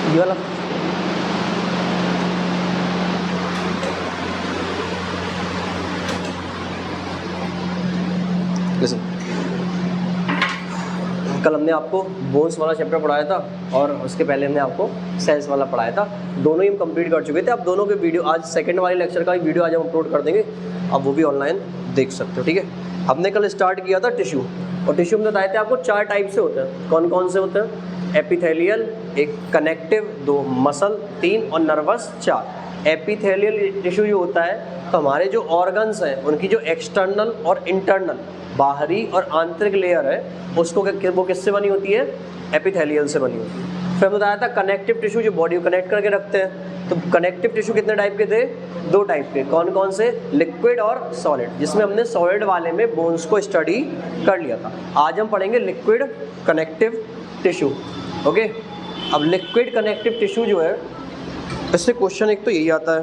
ये वाला लिसन, कल हमने आपको बोन्स वाला चैप्टर पढ़ाया था और उसके पहले हमने आपको सेल्स वाला पढ़ाया था। दोनों ही हम कंप्लीट कर चुके थे। अब दोनों के वीडियो आज सेकंड वाले लेक्चर का वीडियो आज हम अपलोड कर देंगे, अब वो भी ऑनलाइन देख सकते हो। ठीक है, हमने कल स्टार्ट किया था टिश्यू, और टिश्यू में बताए थे आपको 4 टाइप से होते हैं। कौन कौन से होते हैं? एपिथेलियल, एक कनेक्टिव, 2 मसल, 3 और नर्वस 4। एपिथेलियल टिश्यू जो होता है तो हमारे जो ऑर्गन्स हैं उनकी जो एक्सटर्नल और इंटरनल, बाहरी और आंतरिक लेयर है उसको वो किससे बनी होती है? एपिथेलियल से बनी होती है। फिर बताया था कनेक्टिव टिश्यू जो बॉडी को कनेक्ट करके रखते हैं। तो कनेक्टिव टिश्यू कितने टाइप के थे? 2 टाइप के। कौन कौन से? लिक्विड और सॉलिड, जिसमें हमने सॉलिड वाले में बोन्स को स्टडी कर लिया था। आज हम पढ़ेंगे लिक्विड कनेक्टिव टिश्यू। ओके, अब लिक्विड कनेक्टिव टिश्यू जो है इससे क्वेश्चन एक तो यही आता है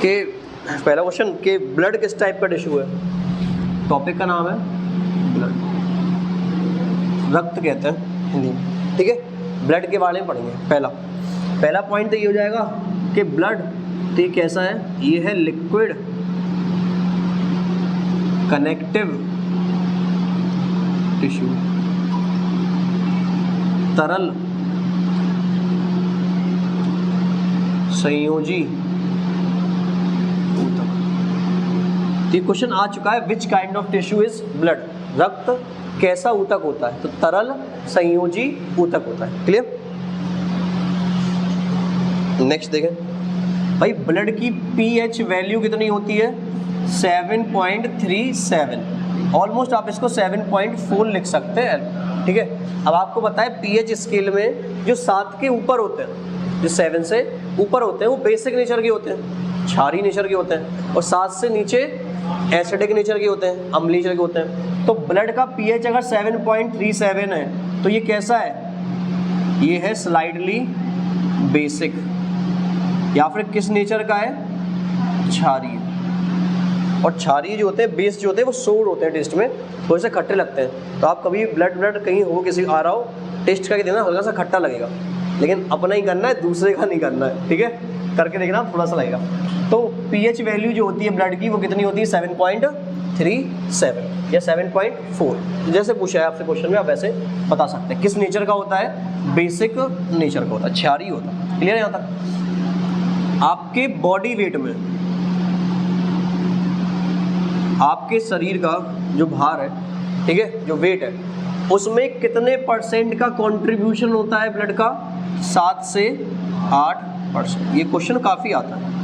कि पहला क्वेश्चन कि ब्लड किस टाइप का टिश्यू है। टॉपिक का नाम है ब्लड, रक्त कहते हैं हिंदी में। ठीक है, ब्लड के बारे में पढ़ेंगे। पहला पॉइंट तो ये हो जाएगा कि ब्लड तो ये कैसा है? ये है लिक्विड कनेक्टिव टिश्यू, तरल संयोजी ऊतक। ये क्वेश्चन आ चुका है, which kind of tissue is blood? रक्त कैसा ऊतक होता है? तो तरल संयोजी ऊतक होता है। क्लियर? नेक्स्ट देखें भाई, ब्लड की पीएच वैल्यू कितनी होती है? 7.37। ऑलमोस्ट आप इसको 7.4 लिख सकते हैं। ठीक है, अब आपको पता है पीएच स्केल में जो 7 के ऊपर होते हैं, जो 7 से ऊपर होते हैं वो बेसिक नेचर के होते हैं, क्षारीय नेचर के होते हैं, और 7 से नीचे एसिडिक नेचर के होते हैं, अम्लीय नेचर के होते हैं। तो ब्लड का पीएच अगर 7.37 है तो ये कैसा है? ये है स्लाइडली बेसिक, या फिर किस नेचर का है? क्षारीय। और क्षारीय जो होते हैं, बेस जो होते हैं वो सोर होते हैं, टेस्ट में थोड़े से खट्टे लगते हैं। तो आप कभी ब्लड कहीं हो, किसी आ रहा हो, टेस्ट करके देना, हल्का सा खट्टा लगेगा, लेकिन अपना ही करना है, दूसरे का नहीं करना है। ठीक है, करके देखना, थोड़ा सा लगेगा। तो पीएच वैल्यू जो होती है ब्लड की वो कितनी होती है? 7.37 या 7.4। जैसे पूछा है आपसे क्वेश्चन में, आप वैसे बता सकते हैं। किस नेचर का होता है? बेसिक नेचर का होता है, क्षारीय होता है। क्लियर है यहाँ तक? आपके बॉडी वेट में, आपके शरीर का जो भार है, ठीक है, जो वेट है, उसमें कितने % का कंट्रीब्यूशन होता है ब्लड का? 7 से 8%। ये क्वेश्चन काफ़ी आता है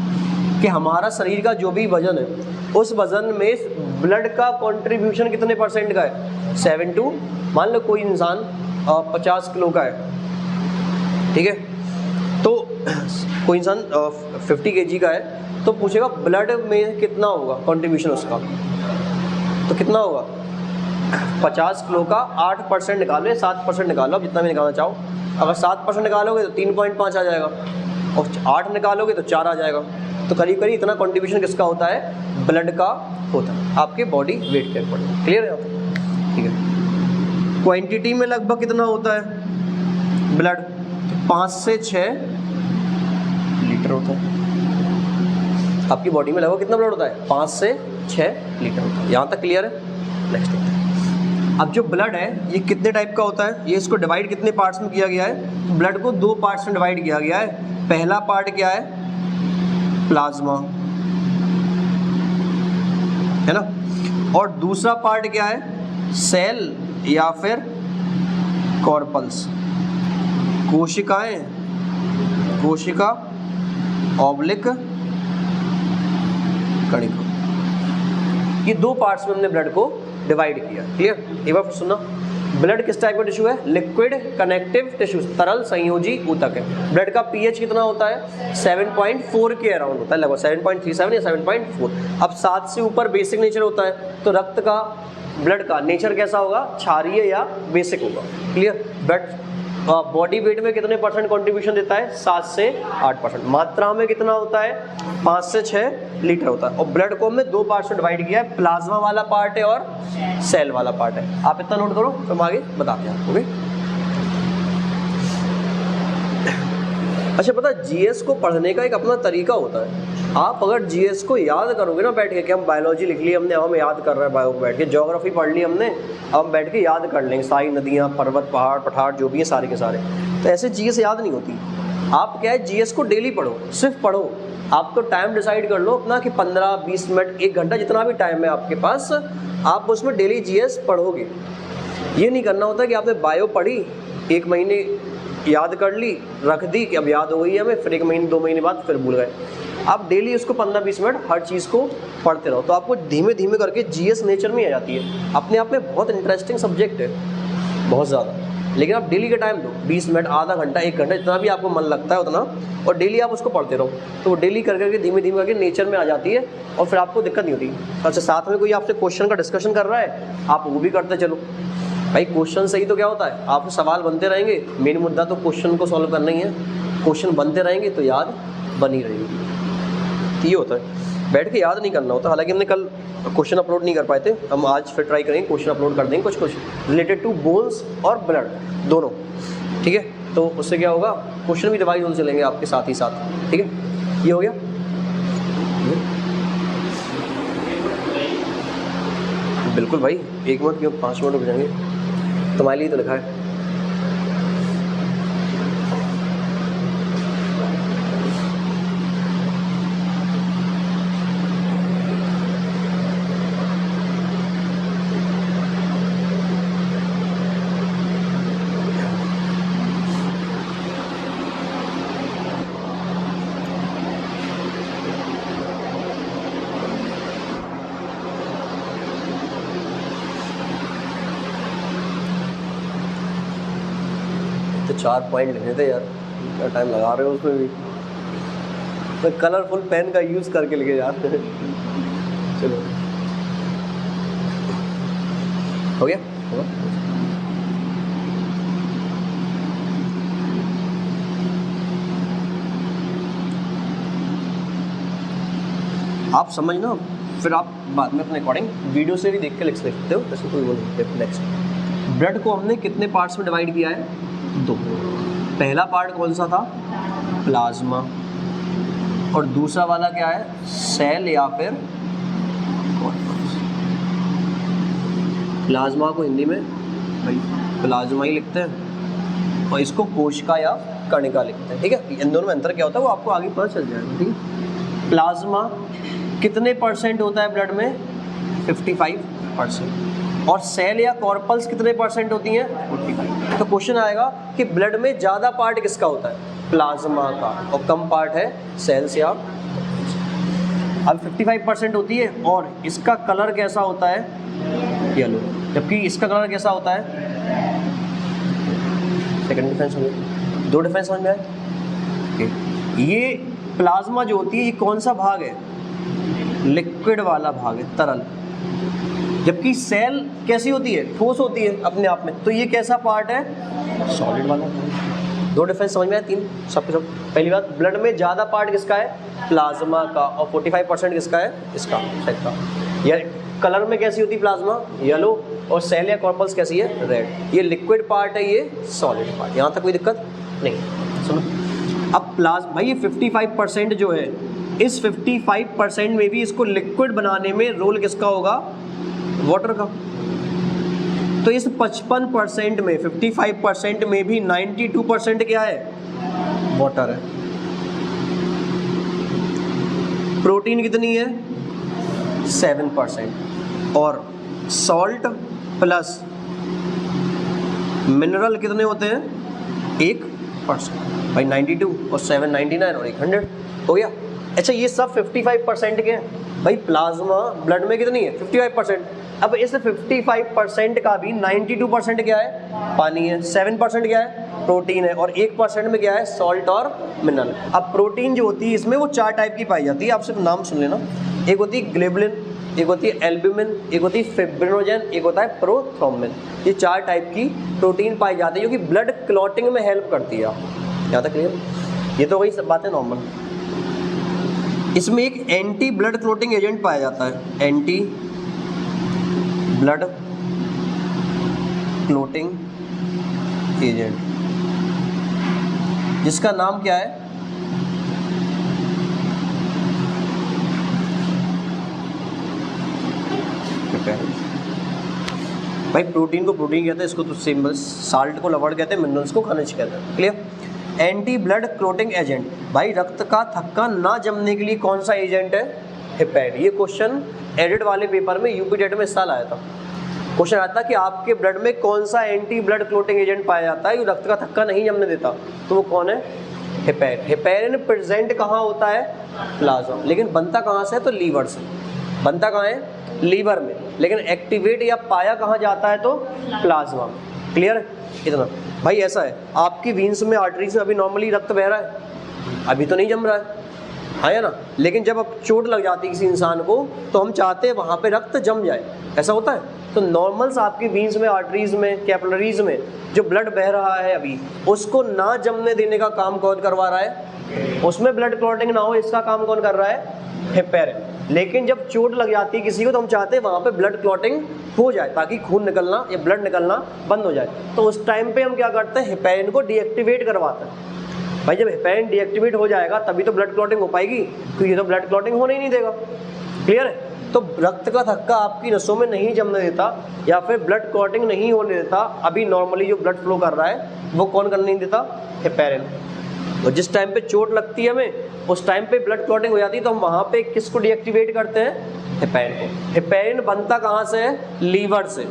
कि हमारा शरीर का जो भी वजन है उस वजन में ब्लड का कंट्रीब्यूशन कितने % का है? 7 टू, मान लो कोई इंसान 50 किलो का है, ठीक है, तो कोई इंसान 50 kg का है, तो पूछेगा ब्लड में कितना होगा कंट्रीब्यूशन उसका, तो कितना होगा? 50 किलो का 8% निकालो या 7% निकालो, जितना भी निकालना चाहो। अगर 7% निकालोगे तो 3.5 आ जाएगा, और 8 निकालोगे तो 4 आ जाएगा। तो करीब करीब इतना कंट्रीब्यूशन किसका होता है? ब्लड का होता है, आपके बॉडी वेट के अकॉर्डिंग। क्लियर है? ठीक है। क्वांटिटी में लगभग कितना होता है ब्लड? 5 से 6 लीटर होता है। आपकी बॉडी में लगभग कितना ब्लड होता है? 5 से 6 लीटर होता है। यहाँ तक क्लियर है? नेक्स्ट होता है। अब जो ब्लड है ये कितने टाइप का होता है? ये इसको डिवाइड कितने पार्ट्स में किया गया है? ब्लड को 2 पार्ट्स में डिवाइड किया गया है। पहला पार्ट क्या है? प्लाज्मा, है ना, और दूसरा पार्ट क्या है? सेल या फिर कॉर्पल्स, कोशिकाएं, कोशिका ऑब्लिक कणिका। ये 2 पार्ट्स में हमने ब्लड को डिवाइड किया। क्लियर? एक बार सुनना, ब्लड किस टाइप का टिश्यू है? लिक्विड कनेक्टिव टिश्यू, तरल संयोजी ऊतक है। ब्लड का पीएच कितना होता है? 7.4 के अराउंड होता है, लगभग 7.37 या 7.4। अब 7 से ऊपर बेसिक नेचर होता है, तो रक्त का, ब्लड का नेचर कैसा होगा? क्षारीय या बेसिक होगा। क्लियर? ब्लड बॉडी वेट में कितने % कंट्रीब्यूशन देता है? 7 से 8%। मात्रा में कितना होता है? 5 से 6 लीटर होता है। और ब्लड को हमने 2 पार्ट्स में डिवाइड किया है, प्लाज्मा वाला पार्ट है और सेल वाला पार्ट है। आप इतना नोट करो, तो हम आगे बताते हैं। ओके, अच्छा पता है जीएस को पढ़ने का एक अपना तरीका होता है। आप अगर जीएस को याद करोगे ना बैठ के, कि हम बायोलॉजी लिख ली हमने, हम याद कर रहे हैं बायो को बैठ के, ज्योग्राफी पढ़ ली हमने, अब हम बैठ के याद कर लेंगे सारी नदियाँ, पर्वत, पहाड़, पठार जो भी हैं सारे के सारे, तो ऐसे जीएस याद नहीं होती। आप क्या है जीएस को डेली पढ़ो, सिर्फ पढ़ो। आप तो टाइम डिसाइड कर लो अपना कि 15-20 मिनट, 1 घंटा, जितना भी टाइम है आपके पास, आप उसमें डेली जीएस पढ़ोगे। ये नहीं करना होता कि आपने बायो पढ़ी, 1 महीने याद कर ली, रख दी कि अब याद हो गई हमें, फिर 1 महीने 2 महीने बाद फिर भूल गए। आप डेली उसको 15-20 मिनट हर चीज़ को पढ़ते रहो, तो आपको धीमे धीमे करके जीएस नेचर में आ जाती है। अपने आप में बहुत इंटरेस्टिंग सब्जेक्ट है, बहुत ज़्यादा, लेकिन आप डेली का टाइम दो, 20 मिनट, आधा घंटा, 1 घंटा, जितना भी आपको मन लगता है उतना, और डेली आप उसको पढ़ते रहो, तो वो डेली कर करके धीमे धीमे करके नेचर में आ जाती है और फिर आपको दिक्कत नहीं होती। अच्छा साथ में कोई आपसे क्वेश्चन का डिस्कशन कर रहा है, आप वो भी करते चलो भाई। क्वेश्चन सही तो क्या होता है, आपके सवाल बनते रहेंगे, मेन मुद्दा तो क्वेश्चन को सॉल्व करना ही है। क्वेश्चन बनते रहेंगे तो याद बनी रहेगी, ये होता है। बैठ के याद नहीं करना होता। हालांकि हमने कल क्वेश्चन अपलोड नहीं कर पाए थे, हम आज फिर ट्राई करेंगे, क्वेश्चन अपलोड कर देंगे कुछ रिलेटेड टू बोन्स और ब्लड दोनों, ठीक है। तो उससे क्या होगा, क्वेश्चन भी रिवाइज होने चलेंगे आपके साथ ही साथ, ठीक है। ये हो गया, बिल्कुल भाई, 1 मिनट क्यों, 5 मिनट रुक जाएंगे, तुम्हारे लिए तो लिखा है। तो 4 पॉइंट लिखे थे यार, क्या टाइम लगा रहे हो उसमें भी। तो कलरफुल पेन का यूज़ करके लिखे यार। चलो हो गया, होगा। आप समझना, फिर आप बाद में अपने अकॉर्डिंग वीडियो से भी देख के लिख सकते हो, जैसे कोई वो नहीं। नेक्स्ट, ब्लड को हमने कितने पार्ट्स में डिवाइड किया है, 2। पहला पार्ट कौन सा था, प्लाज्मा, और दूसरा वाला क्या है, सेल या फिर कॉर्पस। प्लाज्मा को हिंदी में भाई प्लाज्मा ही लिखते हैं, और इसको कोशिका या कणिका लिखते हैं, ठीक है। इन दोनों में अंतर क्या होता है वो आपको आगे पता चल जाएगा, ठीक है। प्लाज्मा कितने % होता है ब्लड में, 55%, और सेल या कॉर्पल्स कितने % होती हैं, 45। तो क्वेश्चन आएगा कि ब्लड में ज़्यादा पार्ट किसका होता है, प्लाज्मा का, और कम पार्ट है सेल्स या। अब 55% होती है, और इसका कलर कैसा होता है, येलो, जबकि इसका कलर कैसा होता है। सेकंड डिफरेंस हो गया, 2 डिफरेंस समझ में आए। ये प्लाज्मा जो होती है ये कौन सा भाग है, लिक्विड वाला भाग है, तरल, जबकि सेल कैसी होती है, ठोस होती है अपने आप में, तो ये कैसा पार्ट है, सॉलिड वाला। 2 डिफरेंस समझ में आए, 3 सबके सब। पहली बात, ब्लड में ज़्यादा पार्ट किसका है, प्लाज्मा का, और 45% किसका है, इसका, सेल का। या कलर में कैसी होती है प्लाज्मा, येलो, और सेल या कॉर्पल्स कैसी है, रेड। ये लिक्विड पार्ट है, ये सॉलिड पार्ट। यहाँ तक कोई दिक्कत नहीं, सुनो। अब भाई ये 55% जो है, इस 55% में भी इसको लिक्विड बनाने में रोल किसका होगा, वाटर का। तो इस 55% में, 55% में भी 92% क्या है, वाटर है। प्रोटीन कितनी है, 7%, और सॉल्ट प्लस मिनरल कितने होते हैं, 1%। भाई 92 और 7 99 और 100 हो गया। अच्छा ये सब 55% के हैं भाई। प्लाज्मा ब्लड में कितनी है, 55%। अब इस 55% का भी 92% क्या है, पानी है, 7% क्या है, प्रोटीन है, और 1% में क्या है, सॉल्ट और मिनरल। अब प्रोटीन जो होती है इसमें वो 4 टाइप की पाई जाती है, आप सिर्फ नाम सुन लेना। एक होती है ग्लोबुलिन, एक होती है एल्ब्यूमिन, एक होती है फिब्रिनोजन, एक होता है प्रोथ्रोम्बिन। ये 4 टाइप की प्रोटीन पाई जाती है जो कि ब्लड क्लॉटिंग में हेल्प करती है। यहाँ तक क्लियर। ये तो वही सब बातें नॉर्मल। इसमें एक एंटी ब्लड क्लॉटिंग एजेंट पाया जाता है, एंटी ब्लड क्लॉटिंग एजेंट, जिसका नाम क्या है, भाई प्रोटीन को प्रोटीन कहते हैं, इसको तो सिंपल, साल्ट को लवण कहते हैं, मिनरल्स को खनिज कहते हैं। Clear. Anti blood clotting agent, भाई रक्त का थक्का ना जमने के लिए कौन सा एजेंट है? हेपेरिन। ये क्वेश्चन एडिट वाले पेपर में यूपी डेट में इस साल आया था। क्वेश्चन आता कि आपके ब्लड में कौन सा एंटी ब्लड क्लोटिंग एजेंट पाया जाता है जो रक्त का थक्का नहीं जमने देता, तो वो कौन है? हेपेरिन। हेपेरिन प्रेजेंट कहाँ होता है? प्लाज्मा। लेकिन बनता कहाँ से है? तो लीवर से। बनता कहाँ है? लीवर में। लेकिन एक्टिवेट या पाया कहाँ जाता है? तो प्लाज्मा में। क्लियर है इतना? भाई ऐसा है, आपकी वीन्स में, आर्टरीज में अभी नॉर्मली रक्त बह रहा है, अभी तो नहीं जम रहा है, है ना? लेकिन जब अब चोट लग जाती है किसी इंसान को तो हम चाहते हैं वहाँ पे रक्त जम जाए, ऐसा होता है। तो नॉर्मल्स आपकी वीन्स में, आर्टरीज में, कैपिलरीज में जो ब्लड बह रहा है अभी, उसको ना जमने देने का काम कौन करवा रहा है? उसमें ब्लड क्लॉटिंग ना हो, इसका काम कौन कर रहा है? हेपेरिन। लेकिन जब चोट लग जाती है किसी को तो हम चाहते हैं वहाँ पे ब्लड क्लॉटिंग हो जाए ताकि खून निकलना या ब्लड निकलना बंद हो जाए। तो उस टाइम पे हम क्या करते हैं? हेपेरिन को डीएक्टिवेट करवाते हैं। भाई जब हेपेरिन डीएक्टिवेट हो जाएगा तभी तो ब्लड क्लॉटिंग हो पाएगी, क्योंकि ये तो ब्लड क्लॉटिंग होने ही नहीं देगा। क्लियर है? तो रक्त का थक्का आपकी नसों में नहीं जमने देता या फिर ब्लड क्लॉटिंग नहीं होने देता, अभी नॉर्मली जो ब्लड फ्लो कर रहा है वो कौन करने नहीं देता? हेपेरिन। और जिस टाइम पे चोट लगती है हमें, उस टाइम पे ब्लड क्लॉटिंग हो जाती है, तो हम वहाँ पे किसको डीएक्टिवेट करते हैं? हेपेरिन को। हेपेरिन बनता कहाँ से है? लीवर से।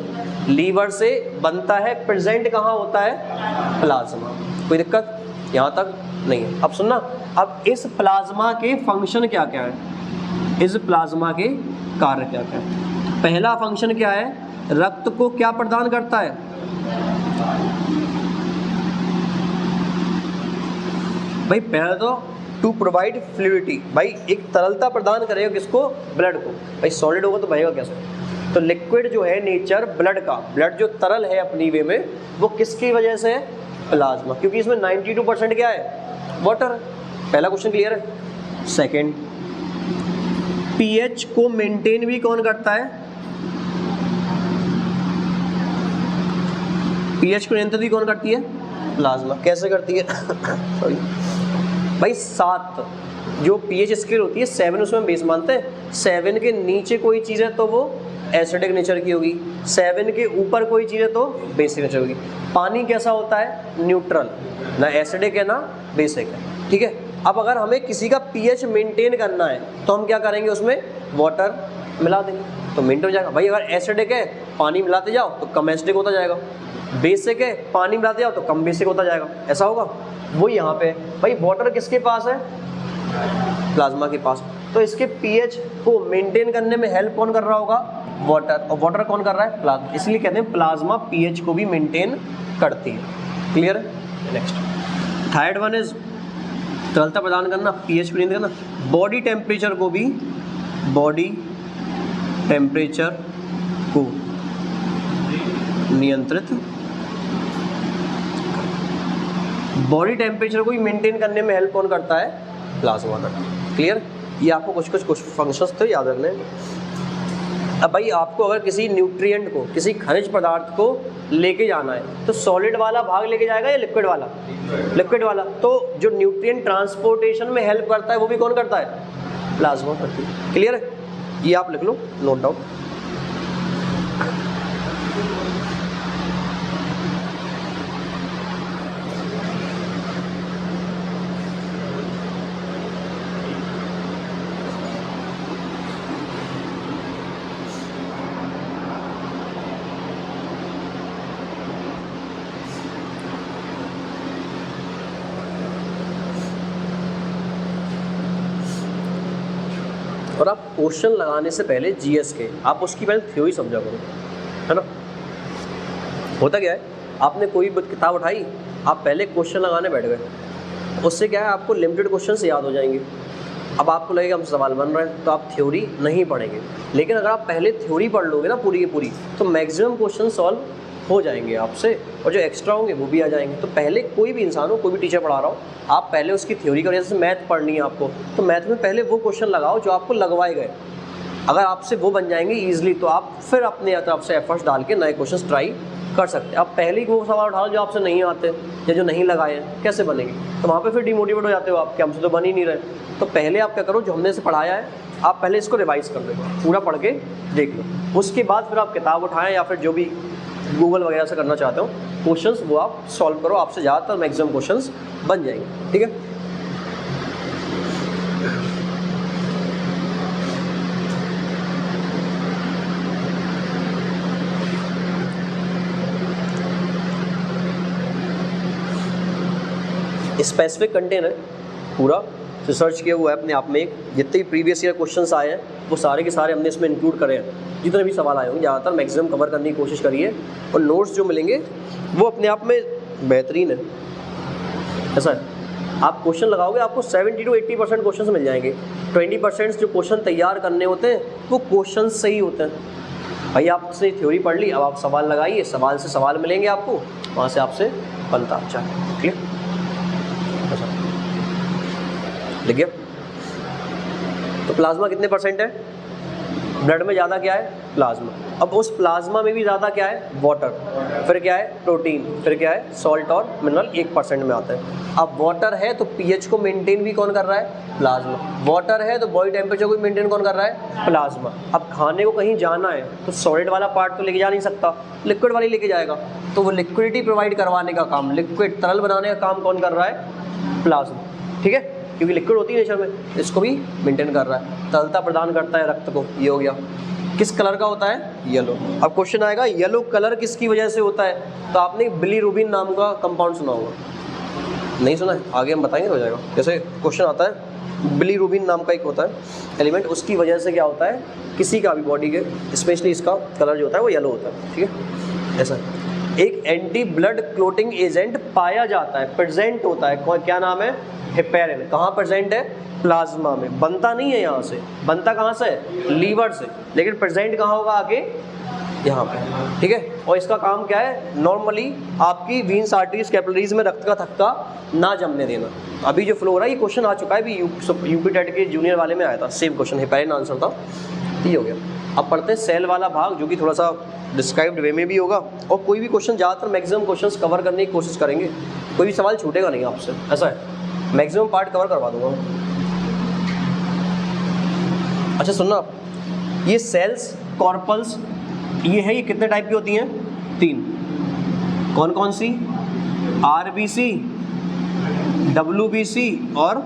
लीवर से बनता है, प्रेजेंट कहाँ होता है? प्लाज्मा। कोई दिक्कत यहाँ तक नहीं है? अब सुनना, अब इस प्लाज्मा के फंक्शन क्या क्या है, इस प्लाज्मा के कार्य क्या क्या है? पहला फंक्शन क्या है? रक्त को क्या प्रदान करता है? भाई पहले तो टू प्रोवाइड फ्लूइडिटी, भाई एक तरलता प्रदान करेगा किसको? ब्लड को। भाई सॉलिड होगा तो बहेगा कैसे? तो लिक्विड जो है नेचर ब्लड का, ब्लड जो तरल है अपनी वे में, वो किसकी वजह से है? प्लाज्मा। क्योंकि इसमें 92% क्या है? वाटर। पहला क्वेश्चन क्लियर है। सेकंड, पीएच को मेंटेन भी कौन करता है? पीएच को नियंत्रित भी कौन करती है? प्लाज्मा। कैसे करती है? सॉरी भाई 7 जो पीएच स्केल होती है 7 उसमें बेस मानते हैं। 7 के नीचे कोई चीज़ है तो वो एसिडिक नेचर की होगी, 7 के ऊपर कोई चीज़ है तो बेसिक नेचर होगी। पानी कैसा होता है? न्यूट्रल, ना एसिडिक है ना बेसिक है। ठीक है। अब अगर हमें किसी का पीएच मेंटेन करना है तो हम क्या करेंगे? उसमें वाटर मिला देंगे तो मेंटेन हो जाएगा। भाई अगर एसिडिक है पानी मिलाते जाओ तो कम एसिडिक होता जाएगा, बेसिक है पानी मिलाते जाओ तो कम बेसिक होता जाएगा, ऐसा होगा। वो यहाँ पे भाई वाटर किसके पास है? प्लाज्मा के पास। तो इसके पीएच को मेंटेन करने में हेल्प कौन कर रहा होगा? वाटर। और वाटर कौन कर रहा है? प्लाज्मा। इसलिए कहते हैं प्लाज्मा पीएच को भी मेंटेन करती है। क्लियर है? नेक्स्ट, थर्ड वन इज तरलता प्रदान करना, पीएच को मेंटेन करना। बॉडी टेम्परेचर को भी, बॉडी टेम्परेचर को नियंत्रित, बॉडी टेम्परेचर को भी मेंटेन करने में हेल्प कौन करता है? प्लाज्मा करता है। क्लियर? ये आपको कुछ फंक्शंस तो याद रखने। अब भाई आपको अगर किसी न्यूट्रिएंट को, किसी खनिज पदार्थ को लेके जाना है तो सॉलिड वाला भाग लेके जाएगा या लिक्विड वाला? लिक्विड वाला। तो जो न्यूट्रिएंट ट्रांसपोर्टेशन में हेल्प करता है वो भी कौन करता है? प्लाज्मा करती है। क्लियर है? ये आप लिख लो, नोट डाउन। और आप क्वेश्चन लगाने से पहले जीएस के आप उसकी पहले थ्योरी समझा करो, है ना? होता क्या है, आपने कोई किताब उठाई, आप पहले क्वेश्चन लगाने बैठ गए, उससे क्या है आपको लिमिटेड क्वेश्चन याद हो जाएंगे। अब आपको लगेगा हम सवाल बन रहे हैं तो आप थ्योरी नहीं पढ़ेंगे। लेकिन अगर आप पहले थ्योरी पढ़ लोगे ना पूरी की पूरी, तो मैक्सिमम क्वेश्चन सॉल्व हो जाएंगे आपसे, और जो एक्स्ट्रा होंगे वो भी आ जाएंगे। तो पहले कोई भी इंसान हो, कोई भी टीचर पढ़ा रहा हो, आप पहले उसकी थ्योरी करें। जैसे मैथ पढ़नी है आपको, तो मैथ में पहले वो क्वेश्चन लगाओ जो आपको लगवाए गए। अगर आपसे वो बन जाएंगे ईजिली तो आप फिर अपने तरफ से एफर्ट्स डाल के नए क्वेश्चन ट्राई कर सकते हैं। आप पहले ही वो सवाल उठाओ जो आपसे नहीं आते या जो नहीं लगाए हैं, कैसे बनेंगे? तो वहाँ पे फिर डिमोटिवेट हो जाते हो आप कि हमसे तो बन ही नहीं रहे। तो पहले आप क्या करो, जो हमने से पढ़ाया है आप पहले इसको रिवाइज़ कर लो, पूरा पढ़ के देख लो। उसके बाद फिर आप किताब उठाएं या फिर जो भी गूगल वगैरह से करना चाहते हो क्वेश्चंस, वो आप सॉल्व करो, आपसे ज़्यादातर मैक्सिमम क्वेश्चंस बन जाएंगे। ठीक है, स्पेसिफिक कंटेंट है, पूरा रिसर्च किया हुआ है अपने आप में। एक जितने भी प्रीवियस ईयर क्वेश्चंस आए हैं वो सारे के सारे हमने इसमें इंक्लूड करे हैं। जितने भी सवाल आए होंगे ज़्यादातर मैक्सिमम कवर करने की कोशिश करिए, और नोट्स जो मिलेंगे वो अपने आप में बेहतरीन है। ऐसा है, आप क्वेश्चन लगाओगे आपको 70 to 80% क्वेश्चन मिल जाएंगे। 20% जो क्वेश्चन तैयार करने होते हैं वो क्वेश्चन सही होते हैं। भाई आपने थ्योरी पढ़ ली, अब आप सवाल लगाइए, सवाल से सवाल मिलेंगे आपको, वहाँ से आपसे बनता अच्छा है। क्लियर, लिख गया? तो प्लाज्मा कितने परसेंट है? ब्लड में ज़्यादा क्या है? प्लाज्मा। अब उस प्लाज्मा में भी ज़्यादा क्या है? वाटर। फिर क्या है? प्रोटीन। फिर क्या है? सॉल्ट और मिनरल 1% में आता है। अब वाटर है तो पीएच को मेंटेन भी कौन कर रहा है? प्लाज्मा। वाटर है तो बॉडी टेम्परेचर को भी मेंटेन कौन कर रहा है? प्लाज्मा। अब खाने को कहीं जाना है तो सॉलिड वाला पार्ट तो लेके जा नहीं सकता, लिक्विड वाली लेके जाएगा, तो वो लिक्विडिटी प्रोवाइड करवाने का काम, लिक्विड तरल बनाने का काम कौन कर रहा है? प्लाज्मा। ठीक है, क्योंकि लिक्विड होती है नेचर में, इसको भी मेंटेन कर रहा है, तरलता प्रदान करता है रक्त को। ये हो गया। किस कलर का होता है? येलो। अब क्वेश्चन आएगा येलो कलर किसकी वजह से होता है? तो आपने बिलीरुबिन नाम का कंपाउंड सुना होगा, नहीं सुना है? आगे हम बताएंगे, हो जाएगा। जैसे क्वेश्चन आता है बिलीरुबिन नाम का एक होता है एलिमेंट, उसकी वजह से क्या होता है, किसी का भी बॉडी के स्पेशली इसका कलर जो होता है वो येलो होता है। ठीक है, ऐसा एक एंटी ब्लड क्लोटिंग एजेंट पाया जाता है, प्रेजेंट होता है, क्या नाम है? हेपेरिन। कहाँ प्रेजेंट है? प्लाज्मा में। बनता नहीं है यहाँ से, बनता कहाँ से? लीवर से, लेकिन प्रेजेंट कहाँ होगा? आगे यहाँ पे। ठीक है, और इसका काम क्या है? नॉर्मली आपकी वीन्स, आर्टरीज, कैपिलरीज में रक्त का थक्का ना जमने देना। अभी जो फ्लो हो रहा है, ये क्वेश्चन आ चुका है, अभी यूपी टेट के जूनियर वाले में आया था, सेम क्वेश्चन, हेपेरिन आंसर था। ये हो गया। अब पढ़ते हैं सेल वाला भाग, जो कि थोड़ा सा डिस्क्राइब्ड वे में भी होगा, और कोई भी क्वेश्चन, ज़्यादातर मैक्सिमम क्वेश्चंस कवर करने की कोशिश करेंगे, कोई भी सवाल छूटेगा नहीं आपसे। ऐसा है, मैक्सिमम पार्ट कवर करवा दूंगा। अच्छा सुनना, ये सेल्स, कॉर्पल्स, ये है, ये कितने टाइप की होती हैं? 3। कौन कौन सी? आरबीसी, डब्ल्यूबीसी और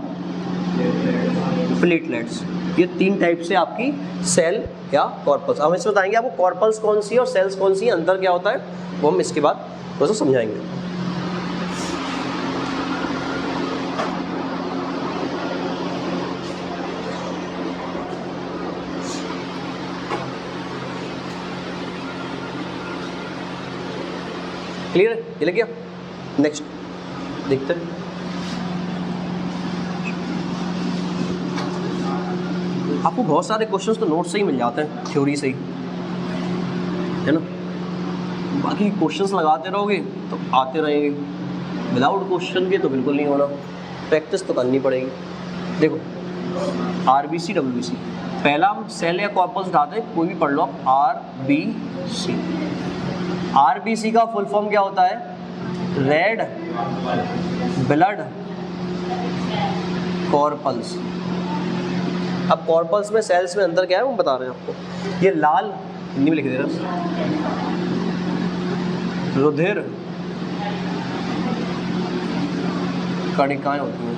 प्लेटलेट्स। ये 3 टाइप से आपकी सेल या कॉर्पल्स। हम इसमें बताएंगे आपको कॉर्पल्स कौन सी है और सेल्स कौन सी है, अंदर क्या होता है, वो हम इसके बाद थोड़ा सा समझाएंगे। क्लियर है? ये लग गया? नेक्स्ट देखते हैं। आपको बहुत सारे क्वेश्चंस तो नोट से ही मिल जाते हैं, थ्योरी से ही, है ना। बाकी क्वेश्चंस लगाते रहोगे तो आते रहेंगे, विदाउट क्वेश्चन के तो बिल्कुल नहीं होना, प्रैक्टिस तो करनी पड़ेगी। देखो आरबीसी, डब्ल्यूबीसी, पहला हम सेल या कॉर्पल्स उठाते हैं, कोई भी पढ़ लो आप। आरबीसी, आरबीसी का फुल फॉर्म क्या होता है? Red blood कॉर्पल्स। अब कॉर्पल्स में, सेल्स में अंदर क्या है वो बता रहे हैं आपको। ये लाल, हिंदी में लिख दे रहा, रुधिर कणिकाएं होती हैं।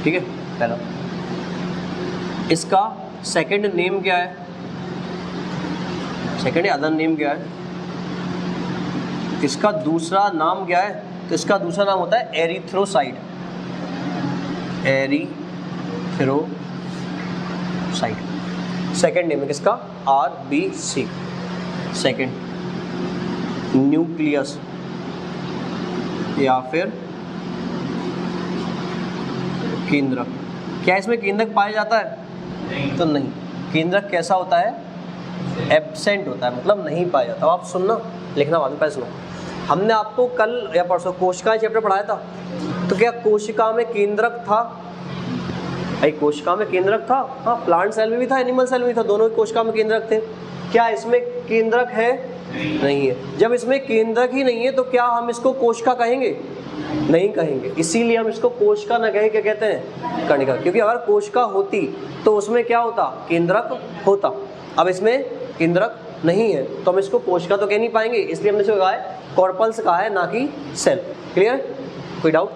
ठीक है, पहला। इसका सेकंड नेम क्या है? सेकंड अदर नेम क्या है? इसका दूसरा नाम क्या है? तो इसका दूसरा नाम होता है एरिथ्रोसाइट। एरिथ्रोसाइट सेकंड नेम है किसका? आरबीसी। सेकंड न्यूक्लियस या फिर केंद्रक। क्या इसमें केंद्रक पाया जाता है? तो नहीं। केंद्रक कैसा होता है? एब्सेंट होता है, मतलब नहीं पाया जाता। अब आप सुनना, लिखना बाद में, पहले सुनो। हमने आपको कल या परसों कोशिकाएं चैप्टर पढ़ाया था, तो क्या कोशिका में केंद्रक था? भाई कोशिका में केंद्रक था, हाँ, प्लांट सेल में भी था, एनिमल सेल में भी था, दोनों ही कोशिका में केंद्रक थे। क्या इसमें केंद्रक है? नहीं है। जब इसमें केंद्रक ही नहीं है तो क्या हम इसको कोशिका कहेंगे? नहीं कहेंगे। इसीलिए हम इसको कोशिका न कहे, क्या कहते हैं? कणिका। क्योंकि अगर कोशिका होती तो उसमें क्या होता? केंद्रक होता। अब इसमें केंद्रक नहीं है, तो हम इसको कोशिका तो कह नहीं पाएंगे, इसलिए हमने इसको कहा है कॉर्पल्स कहा है, ना कि सेल। क्लियर? कोई डाउट?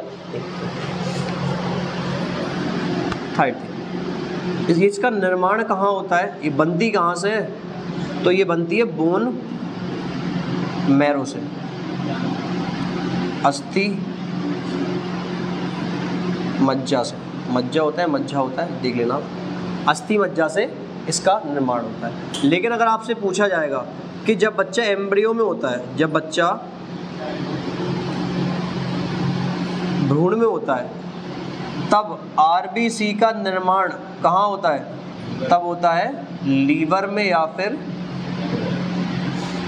थर्ड थिंग, इसका निर्माण कहाँ होता है, ये बनती कहाँ से है, तो ये बनती है बोन मैरो से, अस्थि मज्जा से। मज्जा होता है, मज्जा होता है, देख लेना, अस्थि मज्जा से इसका निर्माण होता है। लेकिन अगर आपसे पूछा जाएगा कि जब बच्चा एम्ब्रियो में होता है, जब बच्चा भ्रूण में होता है, तब आरबीसी का निर्माण कहाँ होता है, तब होता है लीवर में या फिर,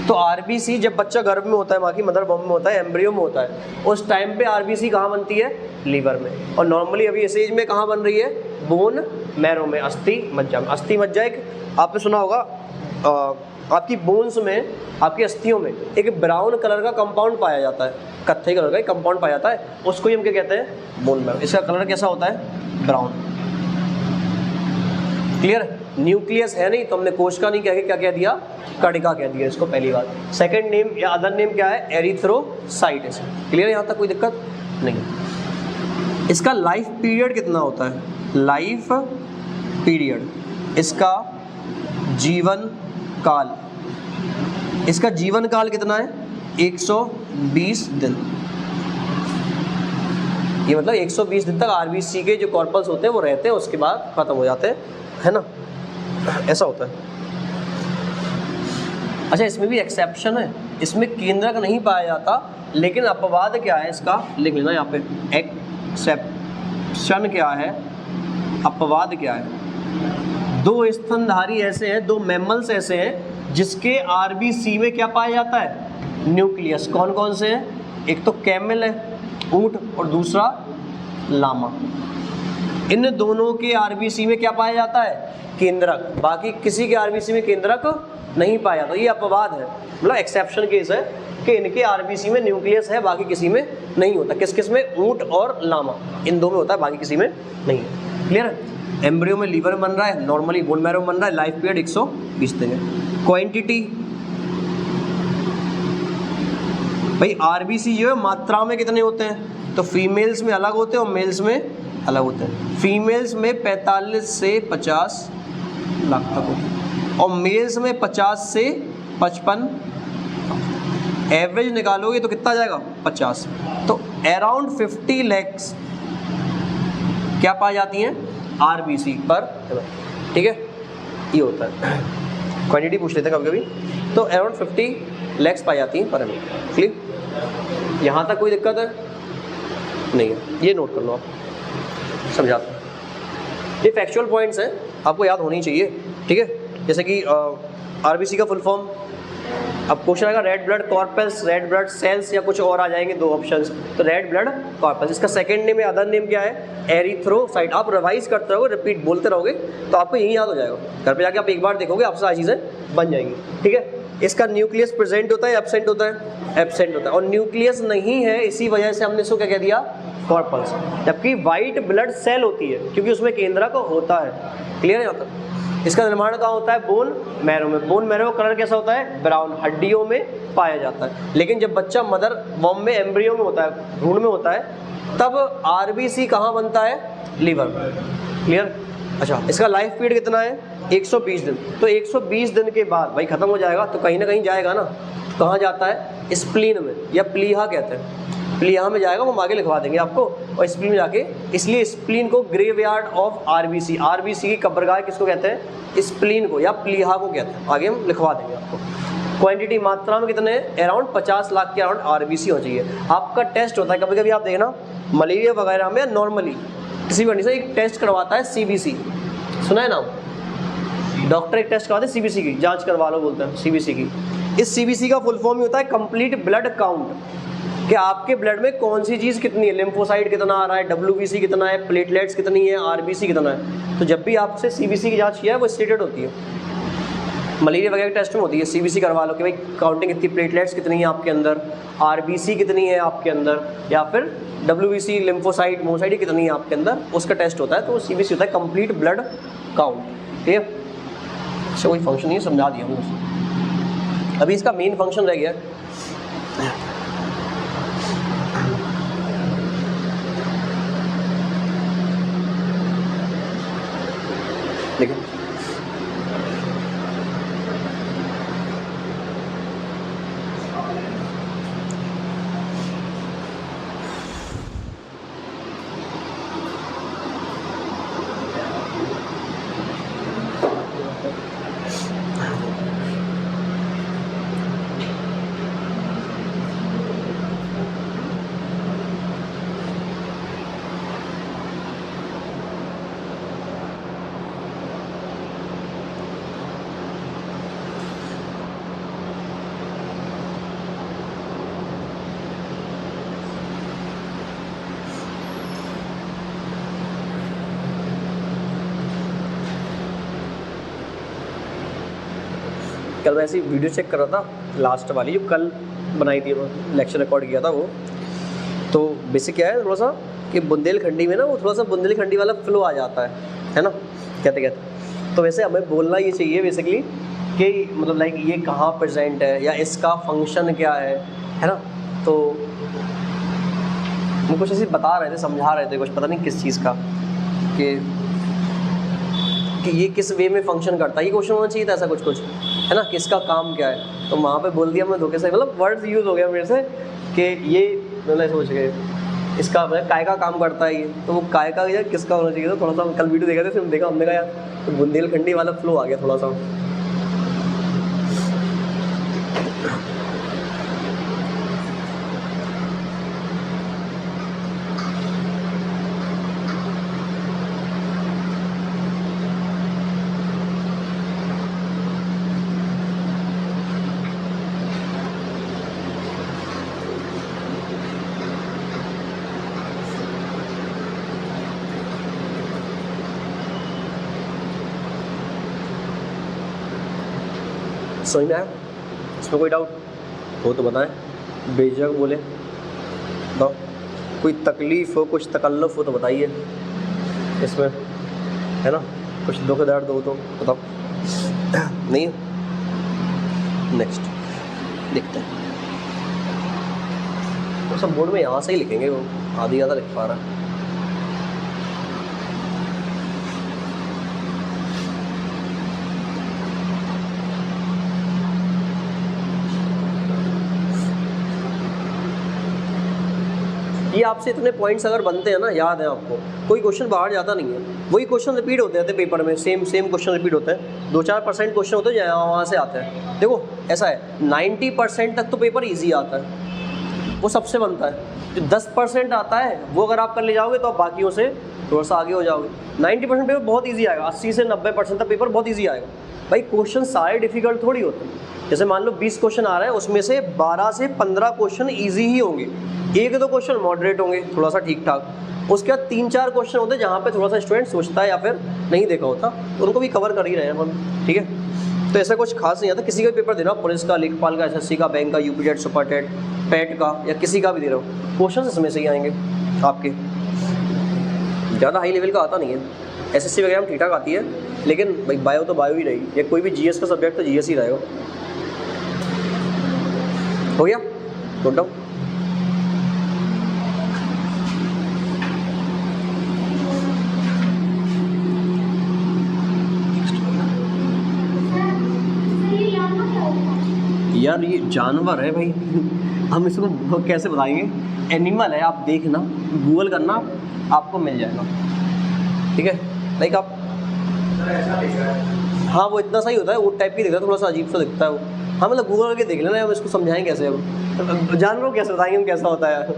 तो आरबीसी जब बच्चा गर्भ में होता है, माँ की मदर बॉम्ब में होता है, एम्ब्रियो में होता है, उस टाइम पे आरबीसी कहाँ बनती है, लीवर में। और नॉर्मली अभी इस एज में कहाँ बन रही है, बोन मैरो में, अस्थि मज्जा में। अस्थि मज्जा एक आपने सुना होगा, आपकी बोन्स में, आपकी अस्थियों में एक ब्राउन कलर का कंपाउंड पाया जाता है, कत्थई कलर का एक कंपाउंड पाया जाता है, उसको ही हम क्या कहते हैं, बोन मैरो। इसका कलर कैसा होता है, ब्राउन। क्लियर? न्यूक्लियस है नहीं, तो हमने कोशिका नहीं कह के क्या कह दिया, कणिका कह दिया इसको, पहली बात। सेकंड नेम या अदर नेम क्या है, एरिथ्रोसाइट। क्लियर? यहाँ तक कोई दिक्कत नहीं। इसका लाइफ पीरियड कितना होता है, लाइफ पीरियड, इसका जीवन काल, इसका जीवन काल कितना है, 120 दिन। ये मतलब 120 दिन तक आरबीसी के जो कॉर्पल्स होते हैं वो रहते हैं, उसके बाद खत्म हो जाते हैं, है ना, ऐसा होता है। अच्छा, इसमें भी एक्सेप्शन है, इसमें केंद्रक नहीं पाया जाता, लेकिन अपवाद क्या है इसका, लिख लेना यहाँ पे, एक्सेप्शन क्या है, अपवाद क्या है। दो स्तनधारी ऐसे हैं, दो मैमल्स ऐसे हैं जिसके आरबीसी में क्या पाया जाता है, न्यूक्लियस। कौन कौन से हैं, एक तो कैमल है, ऊंट, और दूसरा लामा। इन दोनों के आरबीसी में क्या पाया जाता है, केंद्रक। बाकी किसी के आरबीसी में केंद्रक नहीं पाया, तो ये अपवाद है, मतलब एक्सेप्शन केस है कि इनके आरबीसी में न्यूक्लियस है, बाकी किसी में नहीं होता। किस किस में, ऊंट और लामा, इन दो में होता है, बाकी किसी में नहीं है। क्लियर है? एम्ब्रियो में लीवर बन रहा है, नॉर्मली बोन मैरो बन रहा है, लाइफ पीरियड 120 दिन है। क्वांटिटी भाई, आरबीसी जो है मात्रा में कितने होते हैं, तो फीमेल्स में अलग होते हैं और मेल्स में अलग होते हैं। फीमेल्स में 45 से 50 लाख तक होते हैं, और मेल्स में 50 से 55। एवरेज निकालोगे तो कितना जाएगा, 50। तो अराउंड 50 लैक्स क्या पाई जाती हैं, आरबीसी पर। ठीक है, ये होता है। क्वांटिटी पूछ लेते हैं कभी कभी, तो अराउंड 50 लैक्स पाई जाती हैं पर एम। क्लियर? यहाँ तक कोई दिक्कत है नहीं है, ये नोट कर लो आप, समझाता हूँ। ये फैक्चुअल पॉइंट्स हैं, आपको याद होनी चाहिए। ठीक है, जैसे कि आरबीसी का फुल फॉर्म, अब क्वेश्चन आएगा red blood कॉर्पल्स, red blood cells, या कुछ और आ जाएंगे दो ऑप्शंस। तो रेड ब्लड कॉर्पल्स, इसका सेकंड नेम या अदर नेम क्या है, एरिथ्रोसाइट। आप रिवाइज करते रहोगे, रिपीट बोलते रहोगे, तो आपको यही याद हो जाएगा। घर पे जाके आप एक बार देखोगे, आपसे सारी चीज़ें बन जाएंगी। ठीक है, इसका न्यूक्लियस प्रेजेंट होता है, एब्सेंट होता है, एब्सेंट होता है। और न्यूक्लियस नहीं है, इसी वजह से हमने इसको क्या कह दिया, कॉर्पल्स। जबकि वाइट ब्लड सेल होती है, क्योंकि उसमें केंद्रक होता है। क्लियर है? होता है। इसका निर्माण कहाँ होता है, बोन मैरो में। बोन मैरो का कलर कैसा होता है, ब्राउन, हड्डियों में पाया जाता है। लेकिन जब बच्चा मदर बॉम्ब में, एम्ब्रियो में होता है, भ्रूण में होता है, तब आरबीसी कहाँ बनता है, लीवर में। क्लियर? अच्छा, इसका लाइफ पीरियड कितना है, 120 दिन। तो 120 दिन के बाद भाई खत्म हो जाएगा, तो कहीं ना कहीं जाएगा ना, कहाँ जाता है, स्प्लीन में, या प्लीहा कहते हैं, प्लीहा में जाएगा, वो आगे लिखवा देंगे आपको। और स्प्लीन में जाके, इसलिए स्प्लीन को ग्रेवयार्ड ऑफ आरबीसी, आरबीसी की कब्रगाह किसको कहते हैं, स्प्लीन को, या प्लीहा को कहते हैं। आगे हम लिखवा देंगे आपको। क्वांटिटी मात्रा में कितने, अराउंड 50 लाख के अराउंड आरबीसी हो चाहिए। आपका टेस्ट होता है, कभी कभी आप देखना मलेरिया वगैरह में, नॉर्मली किसी कंडीशन एक टेस्ट करवाता है, सीबीसी, सुना है नाम, डॉक्टर एक टेस्ट करवाते हैं सीबीसी की, जांच करवा लो बोलते हैं सीबीसी की। इस सीबीसी का फुल फॉर्म ही होता है कंप्लीट ब्लड काउंट, कि आपके ब्लड में कौन सी चीज़ कितनी है, लिम्फोसाइट कितना आ रहा है, डब्ल्यूबीसी कितना है, प्लेटलेट्स कितनी है, आरबीसी कितना है। तो जब भी आपसे सीबीसी की जांच किया है, वो स्टेटेड होती है। मलेरिया वगैरह के टेस्ट में होती है, सीबीसी करवा लो कि भाई काउंटिंग कितनी, प्लेटलेट्स कितनी है आपके अंदर, आरबीसी कितनी है आपके अंदर, या फिर डब्ल्यूबीसी, लिम्फोसाइट, मोसाइट कितनी है आपके अंदर, उसका टेस्ट होता है। तो सीबीसी होता है कंप्लीट ब्लड काउंट। ठीक है, इससे कोई फंक्शन नहीं है, समझा दिया हमने। अभी इसका मेन फंक्शन रह गया। देखिए कल मैं ऐसी वीडियो चेक कर रहा था, लास्ट वाली जो कल बनाई थी, लेक्चर रिकॉर्ड किया था वो। तो बेसिक क्या है थोड़ा सा कि बुंदेलखंडी में ना वो थोड़ा सा बुंदेलखंडी वाला फ्लो आ जाता है ना, कहते कहते। तो वैसे हमें बोलना ये चाहिए बेसिकली कि मतलब लाइक ये कहाँ प्रेजेंट है या इसका फंक्शन क्या है ना। तो हम कुछ ऐसे बता रहे थे, समझा रहे थे कुछ, पता नहीं किस चीज़ का, कि ये किस वे में फंक्शन करता है। ये क्वेश्चन होना चाहिए था ऐसा कुछ है ना, किसका काम क्या है। तो वहाँ पे बोल दिया मैं धोखे से, मतलब वर्ड्स यूज़ हो गया मेरे से कि ये मतलब सोच गए इसका मतलब काय का काम करता है ये। तो वो काय का या किसका होना चाहिए था। थोड़ा सा कल वीडियो देखा था, फिर देखा, हमने कहा यार तो बुंदेलखंडी वाला फ्लो आ गया थोड़ा सा। समझ में आया? इसमें कोई डाउट हो तो बताएं, बेझिझक बोले बताओ। कोई तकलीफ़ हो, कुछ तकल्लुफ़ हो तो बताइए इसमें, है ना। कुछ दुख दर्द हो तो बताओ। नहीं, नेक्स्ट देखते हैं। तो सब बोर्ड में यहाँ से ही लिखेंगे, वो आधी ज़्यादा लिख पा रहा है। ये आपसे इतने पॉइंट्स अगर बनते हैं ना, याद है आपको, कोई क्वेश्चन बाहर जाता नहीं है, वही क्वेश्चन रिपीट होते रहते पेपर में, सेम क्वेश्चन रिपीट होते हैं। 2-4% क्वेश्चन होते हैं जहाँ वहाँ से आते हैं। देखो ऐसा है, 90% तक तो पेपर इजी आता है, वो सबसे बनता है। जो 10% आता है वो अगर आप कर ले जाओगे तो आप बाकियों से थोड़ा सा आगे हो जाओगे। 90% पेपर बहुत ईजी आएगा, 80 से 90% तक पेपर बहुत ईजी आएगा। भाई क्वेश्चन सारे डिफिकल्ट थोड़ी होते हैं। जैसे मान लो 20 क्वेश्चन आ रहा है, उसमें से 12 से 15 क्वेश्चन ईजी ही होंगे, 1-2 क्वेश्चन मॉडरेट होंगे, थोड़ा सा ठीक ठाक। उसके बाद 3-4 क्वेश्चन होते हैं जहाँ पे थोड़ा सा स्टूडेंट सोचता है या फिर नहीं देखा होता, तो उनको भी कवर कर ही रहे हैं हम, ठीक है। तो ऐसा कुछ खास नहीं आता। किसी का भी पेपर दे रहा हो, पुलिस का, लेखपाल का, SSC का, बैंक का, यूपीटेट, सुपरटेट, पेट का, या किसी का भी दे रहा हो, क्वेश्चन इसमें से ही आएंगे आपके। ज़्यादा हाई लेवल का आता नहीं है। SSC वगैरह में ठीक ठाक आती है, लेकिन भाई बायो तो बायो ही रही, या कोई भी GS का सब्जेक्ट तो GS ही रहेगा। हो गया नोट डाउन। यार ये जानवर है भाई, हम इसको कैसे बताएंगे? एनिमल है, आप देखना, गूगल करना, आपको मिल जाएगा, ठीक है। लाइक आप, हाँ वो इतना सही होता है, वो टाइप की दिखता है, थोड़ा सा अजीब सा दिखता है वो। हाँ मतलब गूगल करके देख लेना, हम इसको समझाएं कैसे, अब जानवरों को कैसे बताएंगे हम कैसा होता है।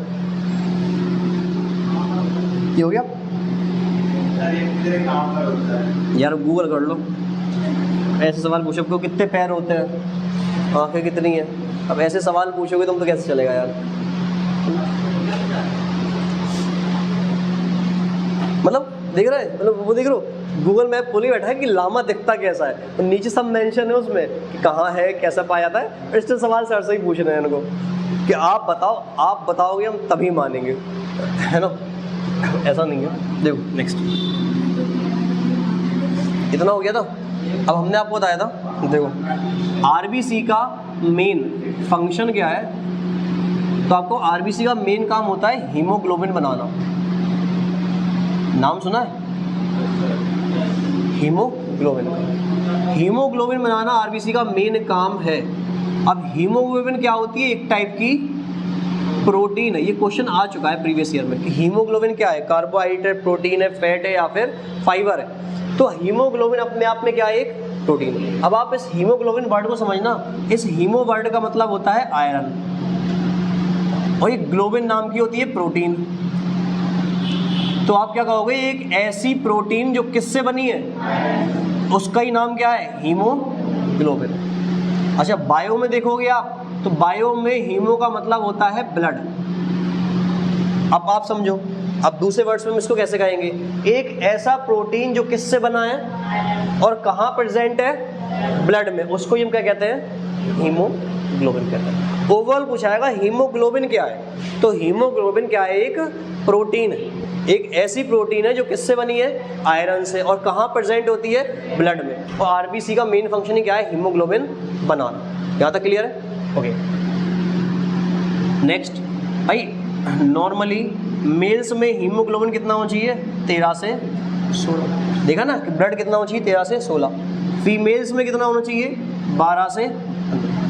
ये हो गया यार, गूगल कर लो। ऐसे सवाल पूछो को कितने पैर होते हैं, आँखें कितनी है। अब ऐसे सवाल पूछोगे तुम तो कैसे चलेगा यार। मतलब देख रहे हैं, मतलब वो देख रहे हो, गूगल मैप खोल के बैठा है कि लामा दिखता कैसा है, तो नीचे सब मेंशन है उसमें कि कहाँ है, कैसा पाया जाता है। और इससे सवाल सर से ही पूछ रहे हैं इनको कि आप बताओ, आप बताओगे हम तभी मानेंगे, है ना। ऐसा नहीं है। देखो नेक्स्ट, इतना हो गया था। अब हमने आपको बताया था देखो आरबीसी का मेन फंक्शन क्या है, तो आपको आरबीसी का मेन काम होता है हीमोग्लोबिन बनाना। नाम सुना है हीमोग्लोबिन का? हीमोग्लोबिन बनाना आरबीसी का मेन काम है। अब हीमोग्लोबिन क्या होती है? एक टाइप की प्रोटीन है। ये क्वेश्चन आ चुका है प्रीवियस ईयर में कि हीमोग्लोबिन क्या है, कार्बोहाइड्रेट, प्रोटीन है, फैट है या फिर फाइबर है। तो हीमोग्लोबिन अपने आप में क्या है? एक प्रोटीन है। अब आप इस हीमोग्लोबिन वर्ड को समझना, इस हीमो वर्ड का मतलब होता है आयरन, और ये ग्लोबिन नाम की होती है प्रोटीन। तो आप क्या कहोगे? एक ऐसी प्रोटीन जो किससे बनी है, उसका ही नाम क्या है? हीमोग्लोबिन। अच्छा, बायो में देखोगे आप, तो बायो में हीमो का मतलब होता है ब्लड। अब आप समझो, अब दूसरे वर्ड्स में हम इसको कैसे कहेंगे? एक ऐसा प्रोटीन जो किससे बना है और कहाँ प्रेजेंट है? ब्लड में। उसको हम क्या कहते हैं? हीमोग्लोबिन कहते हैं। ओवरऑल पूछाएगा हीमोग्लोबिन क्या है, तो हीमोग्लोबिन क्या है? एक प्रोटीन है, एक ऐसी प्रोटीन है जो किससे बनी है? आयरन से, और कहाँ प्रेजेंट होती है? ब्लड में। और आरबीसी का मेन फंक्शन ही क्या है? हीमोग्लोबिन बनाना। यहाँ तक क्लियर है? ओके, नेक्स्ट भाई, नॉर्मली मेल्स में हीमोग्लोबिन कितना होना चाहिए? 13 से 16। देखा ना कि ब्लड कितना होना चाहिए? 13 से 16। फीमेल्स में कितना होना चाहिए? 12 से 15।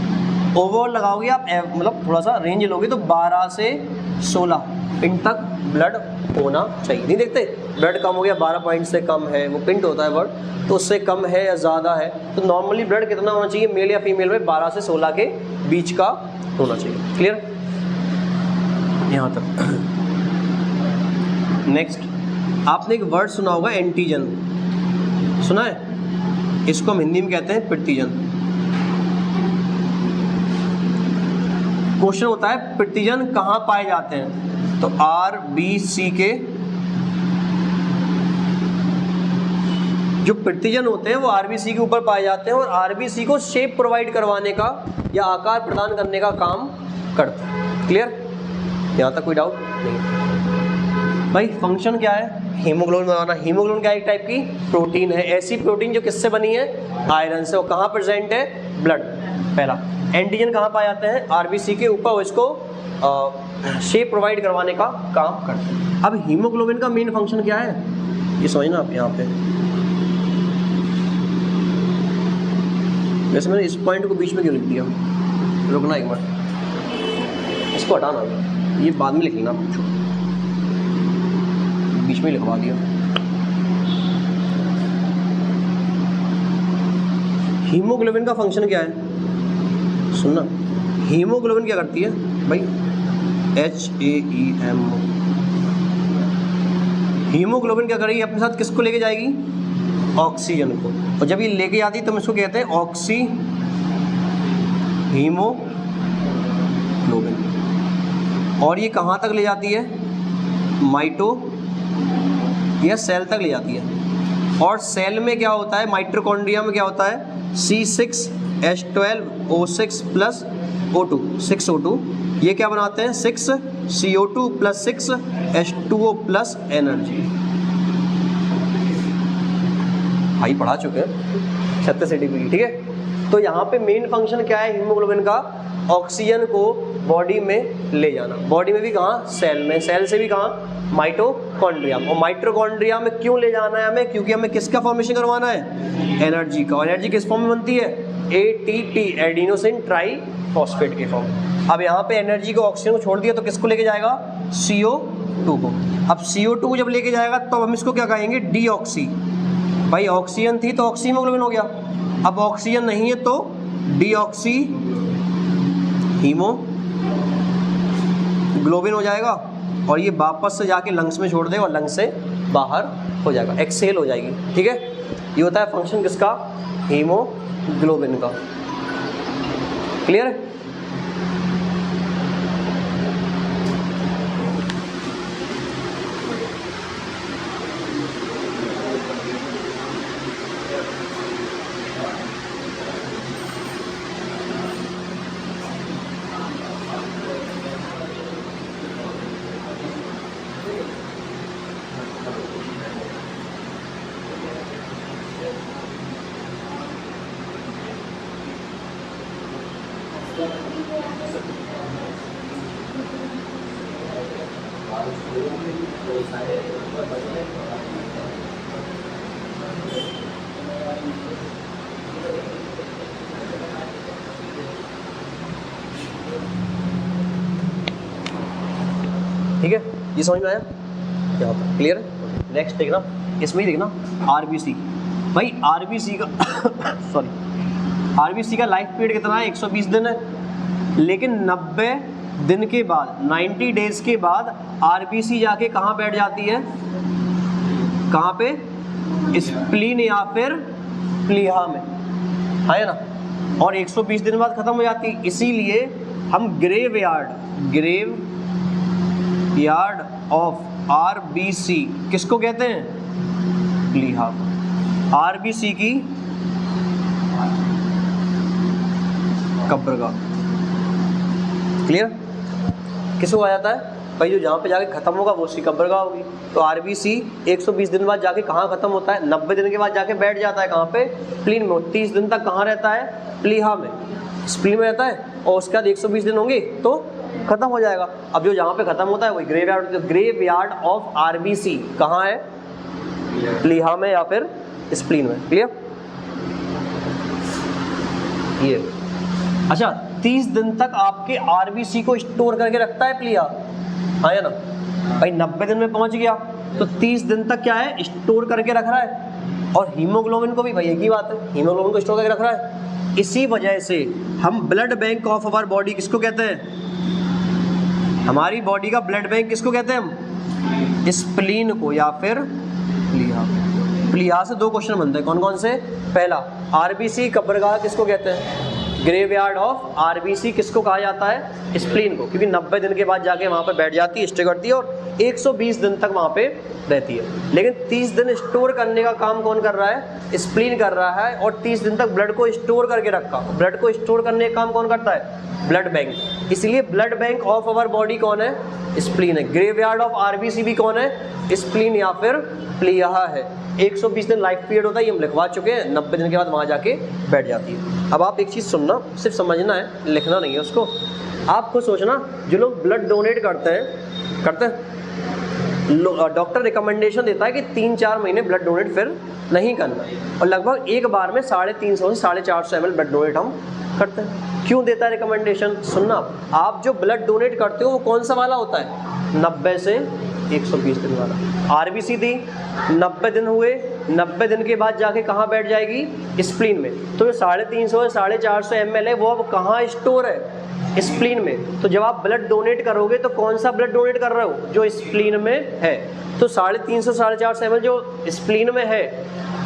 ओवरऑल लगाओगे आप, मतलब थोड़ा सा रेंज लोगे तो 12 से 16 पिंट तक ब्लड होना चाहिए। नहीं देखते ब्लड कम हो गया, 12 पॉइंट से कम है, वो पिंट होता है वर्ड, तो उससे कम है या ज़्यादा है, तो नॉर्मली ब्लड कितना होना चाहिए मेल या फीमेल में? 12 से 16 के बीच का होना चाहिए। क्लियर यहाँ तक? नेक्स्ट, आपने एक वर्ड सुना होगा एंटीजन, सुना है? इसको हम हिंदी में कहते हैं प्रतिजन। क्वेश्चन होता है प्रतिजन कहाँ पाए जाते हैं, तो आरबीसी के जो प्रतिजन होते हैं वो आरबीसी के ऊपर पाए जाते हैं और आरबीसी को शेप प्रोवाइड करवाने का या आकार प्रदान करने का काम करते हैं। क्लियर? यहाँ तक कोई डाउट नहीं? भाई फंक्शन क्या है? हीमोग्लोबिन बनाना। हीमोग्लोबिन क्या एक टाइप की प्रोटीन है, ऐसी प्रोटीन जो किससे बनी है? आयरन से, और कहाँ प्रेजेंट है? ब्लड। पहला। एंटीजन कहाँ पाए जाते हैं? आरबीसी के ऊपर, इसको शेप प्रोवाइड करवाने का काम करते हैं। अब हीमोग्लोबिन का मेन फंक्शन क्या है ये समझना आप यहाँ पे। वैसे मैंने इस पॉइंट को बीच में क्यों लिख दिया? रुकना एक मिनट, इसको हटाना, ये बाद में लिख लेना, बीच में लिखवा दिया। हीमोग्लोबिन का फंक्शन क्या है सुनना। हीमोग्लोबिन क्या करती है भाई? HAEM। हीमोग्लोबिन क्या करेगी? अपने साथ किसको लेके जाएगी? ऑक्सीजन को। और जब ये लेके आती है तो हम इसको कहते हैं ऑक्सी हीमोग्लोबिन। और ये कहाँ तक ले जाती है? माइटो या सेल तक ले जाती है। और सेल में क्या होता है? माइटोकॉन्ड्रिया में क्या होता है? C6H12O6 plus O2, 6O2। ये क्या बनाते हैं? 6CO2 plus 6H2O plus energy. भाई पढ़ा चुके हैं 36 डिग्री, ठीक है। तो यहाँ पे मेन फंक्शन क्या है हीमोग्लोबिन का? ऑक्सीजन को बॉडी में ले जाना। बॉडी में भी कहाँ? सेल में। सेल से भी कहाँ? माइटोकॉन्ड्रिया। और माइटोकॉन्ड्रिया में क्यों ले जाना है हमें? क्योंकि हमें किसका फॉर्मेशन करवाना है? एनर्जी का। एनर्जी किस फॉर्म में बनती है? ATP, एडिनोसिन ट्राईफॉस्फेट के फॉर्म। अब यहाँ पे एनर्जी को, ऑक्सीजन को छोड़ दिया तो किसको लेके जाएगा? CO2 को। अब CO2 को जब लेके जाएगा तो हम इसको क्या कहेंगे? डीऑक्सी। भाई ऑक्सीजन थी तो ऑक्सी हीमोग्लोबिन हो गया, अब ऑक्सीजन नहीं है तो डीऑक्सी हीमोग्लोबिन हो जाएगा। और ये वापस से जाके लंग्स में छोड़ देगा और लंग्स से बाहर हो जाएगा, एक्सेल हो जाएगी। ठीक है, ये होता है फंक्शन किसका? हीमोग्लोबिन का। क्लियर है? ठीक है, ये समझ में आया यहाँ पर, क्लियर है। नेक्स्ट देखना, इसमें ही देखना आरबीसी। भाई आरबीसी का सॉरी, आरबीसी का लाइफ पीरियड कितना है? 120 दिन है, लेकिन 90 दिन के बाद, 90 डेज के बाद आरबीसी जाके कहाँ बैठ जाती है? कहाँ पे? स्प्लीन या फिर प्लीहा में, है ना। और 120 दिन बाद खत्म हो जाती है। इसीलिए हम ग्रेव यार्ड ऑफ आरबीसी किसको कहते हैं? प्लीहा। आरबीसी की कब्रगाह। क्लियर? किसको कहा जाता है? भाई जो जहाँ पे जाके खत्म होगा वो उसकी कब्रगाह होगी। तो आरबीसी 120 दिन बाद जाके कहाँ खत्म होता है? 90 दिन के बाद जाके बैठ जाता है कहाँ पे? प्लीन में। 30 दिन तक कहाँ रहता है? प्लीहा में, स्प्लीन में रहता है। और उसके बाद 120 दिन होंगे तो खत्म हो जाएगा। अब जो जहाँ पे खत्म होता है वही ग्रेव यार्ड ऑफ आरबीसी कहाँ है? प्लीहा में या फिर स्प्लीन में। क्लियर? ये अच्छा, 30 दिन तक आपके आरबीसी को स्टोर करके रखता है प्लीहा, हाँ या ना। भाई 90 दिन में पहुंच गया तो 30 दिन तक क्या है? स्टोर करके रख रहा है। और हीमोग्लोबिन को भी भाई एक ही बात है, हीमोग्लोबिन को स्टोर करके रख रहा है। इसी वजह से हम blood bank of our body किसको कहते हैं? हमारी बॉडी का ब्लड बैंक किसको कहते हैं हम? स्प्लीन को या फिर प्लीहा। प्लीहा से 2 क्वेश्चन बनते हैं। कौन कौन से? पहला, आरबीसी कब्रगाह किसको कहते हैं? ग्रेवयार्ड ऑफ आरबीसी किसको कहा जाता है? स्प्लीन को, क्योंकि 90 दिन के बाद जाके वहाँ पे बैठ जाती है, स्टे करती है और 120 दिन तक वहाँ पे रहती है। लेकिन 30 दिन स्टोर करने का काम कौन कर रहा है? स्प्लीन कर रहा है। और 30 दिन तक ब्लड को स्टोर करके रखा। ब्लड को स्टोर करने का काम कौन करता है? Blood bank. इसलिए blood bank of our body कौन है? स्प्लीन है। ग्रेवयार्ड ऑफ आरबीसी भी कौन है? स्प्लीन या फिर प्लीहा है। 120 दिन लाइफ पीरियड होता है, ये हम लिखवा चुके हैं। 90 दिन के बाद वहाँ जाके बैठ जाती है। अब आप एक चीज़ सुनना, सिर्फ समझना है, लिखना नहीं है उसको। आप खुद सोचना, जो लोग ब्लड डोनेट करते हैं डॉक्टर रिकमेंडेशन देता है कि 3-4 महीने ब्लड डोनेट फिर नहीं करना। और लगभग एक बार में 350 से 450 ml ब्लड डोनेट हम करते हैं। क्यों देता है रिकमेंडेशन? सुनना, आप जो ब्लड डोनेट करते हो वो कौन सा वाला होता है? 90 से 120 दिन वाला। आरबीसी थी, 90 दिन हुए, 90 दिन के बाद जाके कहाँ बैठ जाएगी? स्प्लीन में। तो जो 350 से 450 ml है वो अब कहाँ स्टोर है? स्प्लीन में। तो जब आप ब्लड डोनेट करोगे तो कौन सा ब्लड डोनेट कर रहे हो? जो स्प्लीन में है। तो 350 से 450 ml जो स्प्लीन में है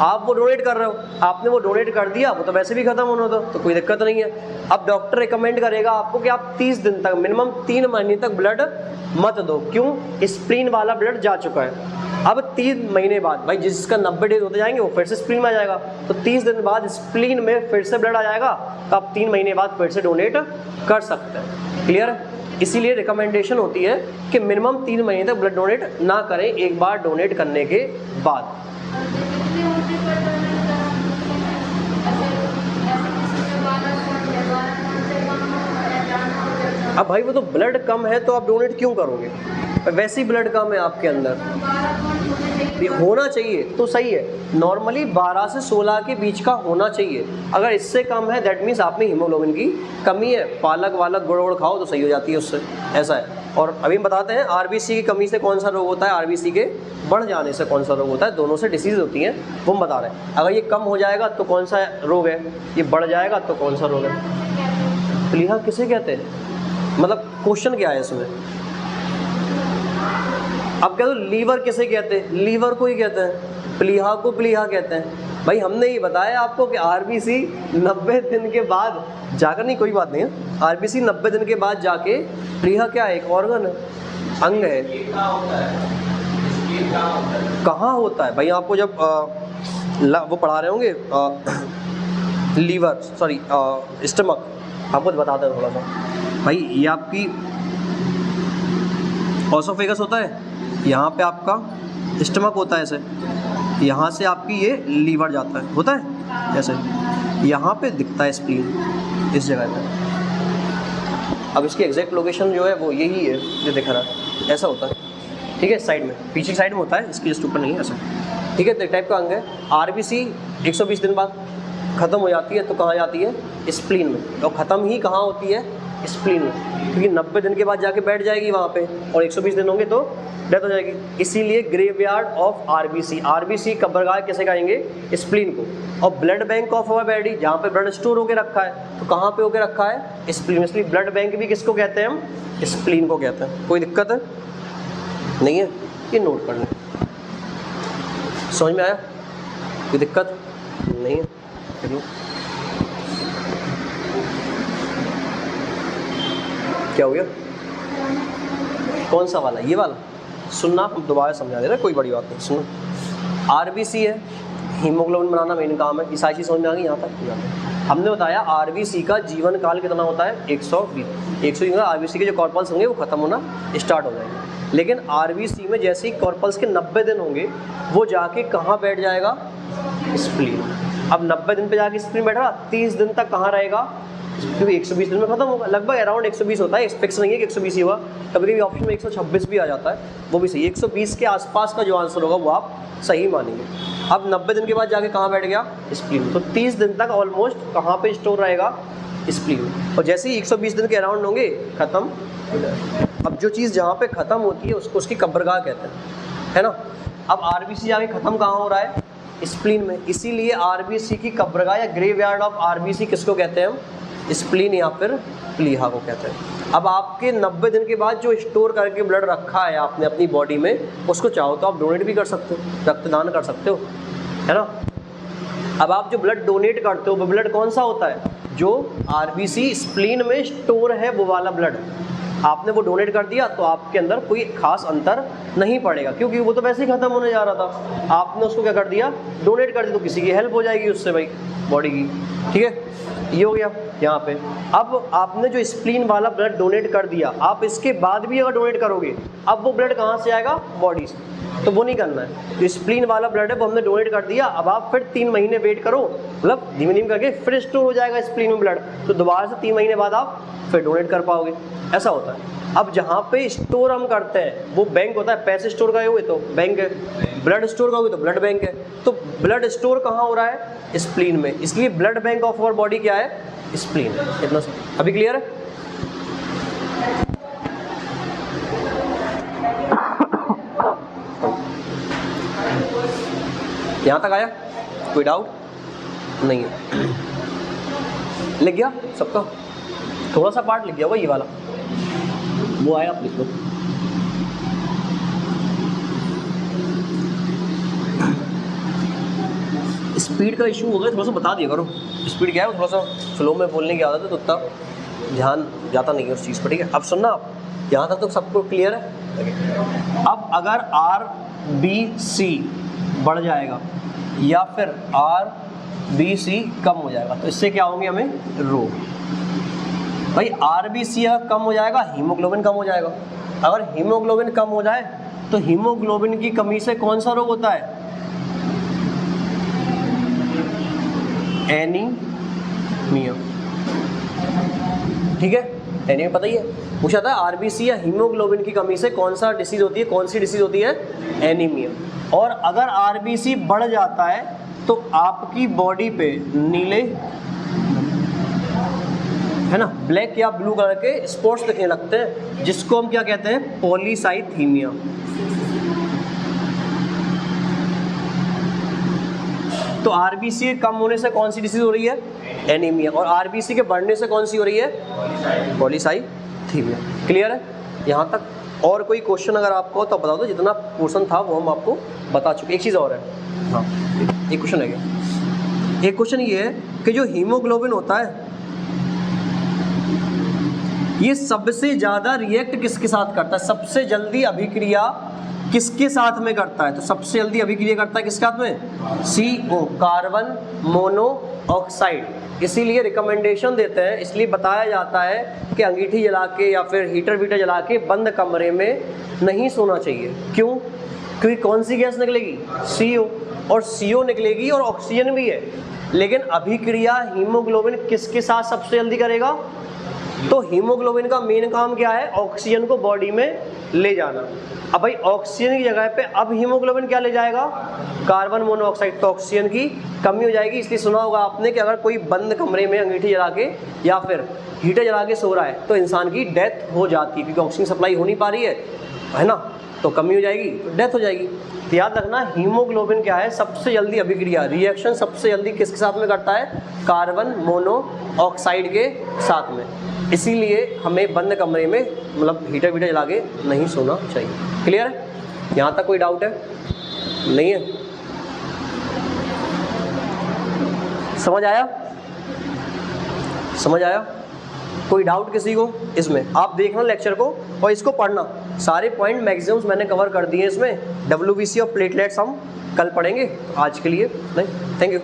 आप वो डोनेट कर रहे हो। आपने वो डोनेट कर दिया, वो तो वैसे भी खत्म होना था, तो कोई दिक्कत नहीं है। अब डॉक्टर रिकमेंड करेगा आपको कि आप 30 दिन तक, मिनिमम 3 महीने तक ब्लड मत दो। क्यों? स्प्लीन वाला ब्लड जा चुका है। अब 3 महीने बाद, भाई जिसका 90 डेज होते जाएंगे वो फिर से स्प्लीन में आ जाएगा। तो 30 दिन बाद स्प्लीन में फिर से ब्लड आ जाएगा, तो आप 3 महीने बाद फिर से डोनेट कर सकते हैं। क्लियर है? इसीलिए रिकमेंडेशन होती है कि मिनिमम 3 महीने तक ब्लड डोनेट ना करें एक बार डोनेट करने के बाद। अब भाई वो तो ब्लड कम है तो आप डोनेट क्यों करोगे? वैसे ही ब्लड कम है आपके अंदर, होना चाहिए तो सही है। नॉर्मली 12 से 16 के बीच का होना चाहिए। अगर इससे कम है दैट मीन्स आप में हीमोग्लोबिन की कमी है। पालक वालक गुड़ वुड़ खाओ तो सही हो जाती है उससे, ऐसा है। और अभी हम बताते हैं आरबीसी की कमी से कौन सा रोग होता है, आरबीसी के बढ़ जाने से कौन सा रोग होता है। दोनों से डिसीज़ होती हैं, वो हम बता रहे हैं। अगर ये कम हो जाएगा तो कौन सा रोग है, ये बढ़ जाएगा तो कौन सा रोग है। प्लीहा किसे कहते हैं? मतलब क्वेश्चन क्या है इसमें? अब कह दो लीवर किसे कहते हैं? लीवर को ही कहते हैं। प्लीहा को प्लीहा कहते हैं। भाई हमने ये बताया आपको कि आरबीसी 90 दिन के बाद जाकर, नहीं कोई बात नहीं है, आरबीसी 90 दिन के बाद जाके, प्लीहा क्या है? एक ऑर्गन है, अंग है। कहाँ होता है भाई? आपको जब वो पढ़ा रहे होंगे लीवर, सॉरी स्टमक, आपको बताते हैं थोड़ा सा। भाई ये आपकी ओसोफेगस होता है, यहाँ पे आपका स्टमक होता है ऐसे, यहाँ से आपकी ये लीवर जाता है, होता है जैसे, यहाँ पे दिखता है स्प्लीन इस जगह पे। अब इसकी एग्जैक्ट लोकेशन जो है वो यही है जो दिख रहा है, ऐसा होता है। ठीक है, साइड में, पीछे साइड में होता है, इसकी जस्ट ऊपर नहीं है ऐसा, ठीक है। तो टाइप का अंग है। आरबीसी 120 दिन बाद खत्म हो जाती है, तो कहाँ जाती है? स्प्लीन में। और ख़त्म ही कहाँ होती है? स्प्लीन में, क्योंकि 90 दिन के बाद जाके बैठ जाएगी वहाँ पे, और 120 दिन होंगे तो डेथ हो जाएगी। इसीलिए ग्रेवयार्ड ऑफ आरबीसी, आरबीसी कब्रगाह कैसे कहेंगे? स्प्लीन को। और blood bank of our body, जहाँ पे ब्लड स्टोर होकर रखा है, तो कहाँ पे होकर रखा है? स्प्लीन। इसलिए ब्लड बैंक भी किसको कहते हैं हम? स्प्लीन को कहते हैं। कोई दिक्कत है? नहीं है, ये नोट कर लें। समझ में आया? कोई दिक्कत नहीं है? चलिए, क्या हो गया? कौन सा वाला? ये वाला सुनना, हम दोबारा समझा दे रहे हैं, कोई बड़ी बात नहीं। सुनो, आरबीसी है, हीमोग्लोबिन बनाना मेन काम है। इस सारी चीज़ समझ में आ गई यहाँ तक? हमने बताया आरबीसी का जीवन काल कितना होता है? 120। आरबीसी के जो कॉर्पल्स होंगे वो खत्म होना स्टार्ट हो जाएंगे। लेकिन आरबीसी में जैसे ही कॉर्पल्स के 90 दिन होंगे, वो जाके कहाँ बैठ जाएगा? स्प्लीन। अब 90 दिन पे जाके स्प्लीन बैठ रहा, 30 दिन तक कहाँ रहेगा? क्योंकि 120 दिन में खत्म होगा, लगभग अराउंड 120 होता है, फिक्स नहीं है कि 120 ही हुआ, कभी कभी ऑप्शन में 126 भी आ जाता है, वो भी सही। 120 के आसपास का जो आंसर होगा वो आप सही मानेंगे। अब 90 दिन के बाद जाके कहाँ बैठ गया? स्प्लीन। तो 30 दिन तक ऑलमोस्ट कहाँ पे स्टोर रहेगा? स्प्लीन। और जैसे ही 120 दिन के अराउंड होंगे, खत्म हो जाएगा। अब जो चीज़ जहाँ पे खत्म होती है उसको उसकी कब्रगाह कहते हैं, है ना। अब आरबीसी जाके खत्म कहाँ हो रहा है? स्प्लीन में। इसीलिए आरबीसी की कब्रगाह या ग्रेवयार्ड ऑफ आरबीसी किसको कहते हैं हम? स्प्लीन या फिर प्लीहा को कहते हैं। अब आपके 90 दिन के बाद जो स्टोर करके ब्लड रखा है आपने अपनी बॉडी में, उसको चाहो तो आप डोनेट भी कर सकते हो, रक्तदान कर सकते हो, है ना। अब आप जो ब्लड डोनेट करते हो वो ब्लड कौन सा होता है? जो आरबीसी स्प्लीन में स्टोर है वो वाला ब्लड आपने वो डोनेट कर दिया, तो आपके अंदर कोई खास अंतर नहीं पड़ेगा, क्योंकि वो तो वैसे ही खत्म होने जा रहा था। आपने उसको क्या कर दिया? डोनेट कर दिया, तो किसी की हेल्प हो जाएगी उससे भाई, बॉडी की। ठीक है, ये हो गया यहाँ पे। अब आपने जो स्प्लीन वाला ब्लड डोनेट कर दिया, आप इसके बाद भी अगर डोनेट करोगे, अब वो ब्लड कहाँ से आएगा? बॉडी से, तो वो नहीं करना है। जो स्प्लीन वाला ब्लड है वो हमने डोनेट कर दिया, अब आप फिर 3 महीने वेट करो, मतलब धीमे धीमे करके फिर स्टोर हो जाएगा स्प्लीन में ब्लड, तो दोबारा से 3 महीने बाद आप फिर डोनेट कर पाओगे, ऐसा होता है। अब जहाँ पे स्टोर हम करते हैं वो बैंक होता है, पैसे स्टोर करे हुए तो बैंक है, ब्लड स्टोर करोगे तो ब्लड बैंक है। तो ब्लड स्टोर कहाँ हो रहा है? स्प्लीन में। इसलिए blood bank of our body क्या है? स्प्लीन। इतना अभी क्लियर है? यहाँ तक आया? कोई डाउट नहीं है? लिख गया सबका? थोड़ा सा पार्ट लिख गया होगा ये वाला, वो आया आप लिख लो। स्पीड का इशू हो गया, थोड़ा सा बता दिया करो। स्पीड क्या है, थोड़ा सा फ्लो में बोलने की आदत है, तो उतना ध्यान जाता नहीं है उस चीज़ पर। ठीक है, अब सुनना आप, यहाँ तक तो सबको क्लियर है। अब अगर RBC बढ़ जाएगा या फिर RBC कम हो जाएगा, तो इससे क्या होंगे हमें? रोग। भाई RBC अगर कम हो जाएगा, हीमोग्लोबिन कम हो जाएगा। अगर हीमोग्लोबिन कम हो जाए तो हीमोग्लोबिन की कमी से कौन सा रोग होता है? एनीमिया। ठीक है, एनीमिया पता ही है, पूछा था। RBC या हीमोग्लोबिन की कमी से कौन सा डिसीज होती है? कौन सी डिसीज होती है? एनीमिया। और अगर RBC बढ़ जाता है तो आपकी बॉडी पे नीले, है ना, ब्लैक या ब्लू कलर के स्पॉट्स दिखने लगते हैं, जिसको हम क्या कहते हैं? पॉलीसाइथीमिया। तो RBC कम होने से कौन सी डिसीज हो रही है? एनीमिया। और RBC के बढ़ने से कौन सी हो रही है? पॉलीसाइथीमिया। क्लियर है यहाँ तक? और कोई क्वेश्चन अगर आपको तो बता दो, जितना पोर्शन था वो हम आपको बता चुके। एक चीज़ और है, हाँ एक क्वेश्चन है क्या? एक क्वेश्चन ये है कि जो हीमोग्लोबिन होता है ये सबसे ज़्यादा रिएक्ट किसके साथ करता है? सबसे जल्दी अभिक्रिया किसके साथ में करता है? तो सबसे जल्दी अभिक्रिया करता है किसके साथ में? CO, carbon monoxide. इसीलिए रिकमेंडेशन देते हैं, इसलिए बताया जाता है कि अंगीठी जला के या फिर हीटर वीटर जला के बंद कमरे में नहीं सोना चाहिए। क्यों? क्योंकि कौन सी गैस निकलेगी? CO, और CO निकलेगी और ऑक्सीजन भी है, लेकिन अभिक्रिया हीमोग्लोबिन किसके साथ सबसे जल्दी करेगा? तो हीमोग्लोबिन का मेन काम क्या है? ऑक्सीजन को बॉडी में ले जाना। अब भाई ऑक्सीजन की जगह पे अब हीमोग्लोबिन क्या ले जाएगा? Carbon monoxide. तो ऑक्सीजन की कमी हो जाएगी। इसलिए सुना होगा आपने कि अगर कोई बंद कमरे में अंगीठी जला के या फिर हीटर जला के सो रहा है तो इंसान की डेथ हो जाती है, क्योंकि ऑक्सीजन सप्लाई हो नहीं पा रही है ना, तो कमी हो जाएगी तो डेथ हो जाएगी। तो याद रखना हीमोग्लोबिन क्या है? सबसे जल्दी अभिक्रिया, रिएक्शन सबसे जल्दी किसके साथ में करता है? कार्बन मोनोऑक्साइड के साथ में। इसीलिए हमें बंद कमरे में मतलब हीटर वीटर जला के नहीं सोना चाहिए। क्लियर है? यहाँ तक कोई डाउट है? नहीं है? समझ आया? समझ आया? कोई डाउट किसी को इसमें? आप देखना लेक्चर को और इसको पढ़ना। सारे पॉइंट मैक्सिमम्स मैंने कवर कर दिए इसमें। WBC और प्लेटलेट्स हम कल पढ़ेंगे। आज के लिए नहीं। Thank you.